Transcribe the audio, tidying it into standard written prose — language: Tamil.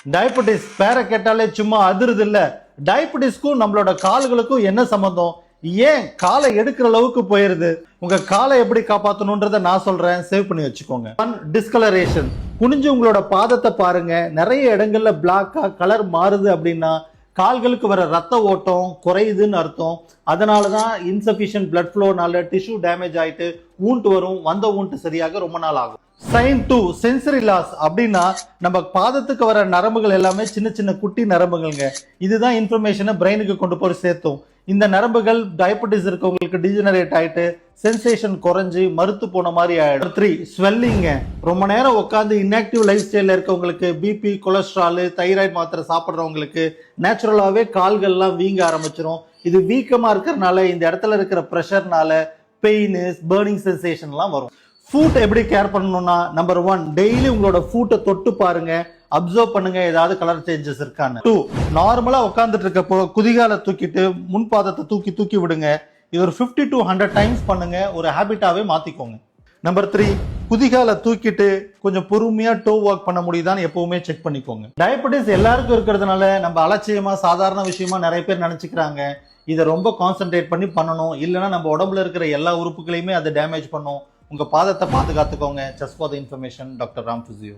டயபெட்டிஸ் பேரை கேட்டாலே சும்மா அதிருது இல்ல. டயபெட்டிஸ்க்கும் நம்மளோட கால்களுக்கும் என்ன சம்பந்தம்? ஏன் காலை எடுக்கிற அளவுக்கு போயிருது? உங்க காலை எப்படி காப்பாற்றணும்ன்றத நான் சொல்றேன், சேவ் பண்ணி வச்சுக்கோங்க. டிஸ்கலரேஷன், குனிஞ்சு உங்களோட பாதத்தை பாருங்க, நிறைய இடங்கள்ல பிளாக்கா கலர் மாறுது அப்படின்னா கால்களுக்கு வர ரத்த ஓட்டம் குறையுதுன்னு அர்த்தம். அதனாலதான் இன்சபிஷியன்ட் பிளட் ஃப்ளோனால டிஷ்யூ டேமேஜ் ஆயிட்டு வூண்ட் வரும். வந்த வூண்ட் சரியாக ரொம்ப நாள் ஆகும். சைன் 2 சென்சரி லாஸ் அப்படின்னா நம்ம பாதத்துக்கு வர நரம்புகள் எல்லாமே சின்ன சின்ன குட்டி நரம்புகள்ங்க. இதுதான் இன்ஃபர்மேஷனை பிரெயினுக்கு கொண்டு போய் சேர்த்தோம். இந்த நரம்புகள் டயபெட்டிஸ் இருக்கவங்களுக்கு டிஜெனரேட் ஆயிட்டு சென்சேஷன் குறைஞ்சு மறுத்து போன மாதிரி ஆயிடும். 3 ஸ்வெல்லிங்க, ரொம்ப நேரம் உட்காந்து இன்ஆக்டிவ் லைஃப் ஸ்டைல இருக்கவங்களுக்கு, பிபி, கொலஸ்ட்ரால், தைராய்டு மாத்திரை சாப்பிட்றவங்களுக்கு நேச்சுரலாவே கால்கள்லாம் வீங்க ஆரம்பிச்சிடும். இது வீக்கமா இருக்கிறதுனால இந்த இடத்துல இருக்கிற ப்ரெஷர்னால பெயின், பர்னிங் சென்சேஷன்லாம் வரும். ஃபுட் எப்படி கேர் பண்ணணும்னா, நம்பர் 1, டெய்லி உங்களோட ஃபுட்டை தொட்டு பாருங்க, அப்சர்வ் பண்ணுங்க ஏதாவது கலர் சேஞ்சஸ் இருக்கான்னு. 2, நார்மலா உட்காந்துட்டு இருக்கப்போ குதிகால தூக்கிட்டு முன்பாதத்தை தூக்கி தூக்கி விடுங்க. இது ஒரு 50 to 100 டைம்ஸ் பண்ணுங்க, ஒரு ஹேபிட்டாவே மாத்திக்கோங்க. நம்பர் 3, குதிகால தூக்கிட்டு கொஞ்சம் பொறுமையா டோ வாக் பண்ண முடியுதான்னு எப்பவுமே செக் பண்ணிக்கோங்க. டயபெட்டிஸ் எல்லாருக்கும் இருக்கிறதுனால நம்ம அலட்சியமா சாதாரண விஷயமா நிறைய பேர் நினைச்சுக்கிறாங்க. இதை ரொம்ப கான்சென்ட்ரேட் பண்ணி பண்ணணும், இல்லைன்னா நம்ம உடம்புல இருக்கிற எல்லா உறுப்புகளையுமே அதை டேமேஜ் பண்ணும். உங்க பாதத்தை பாதுகாத்துக்கோங்க. Just for the information, doctor Ram physio.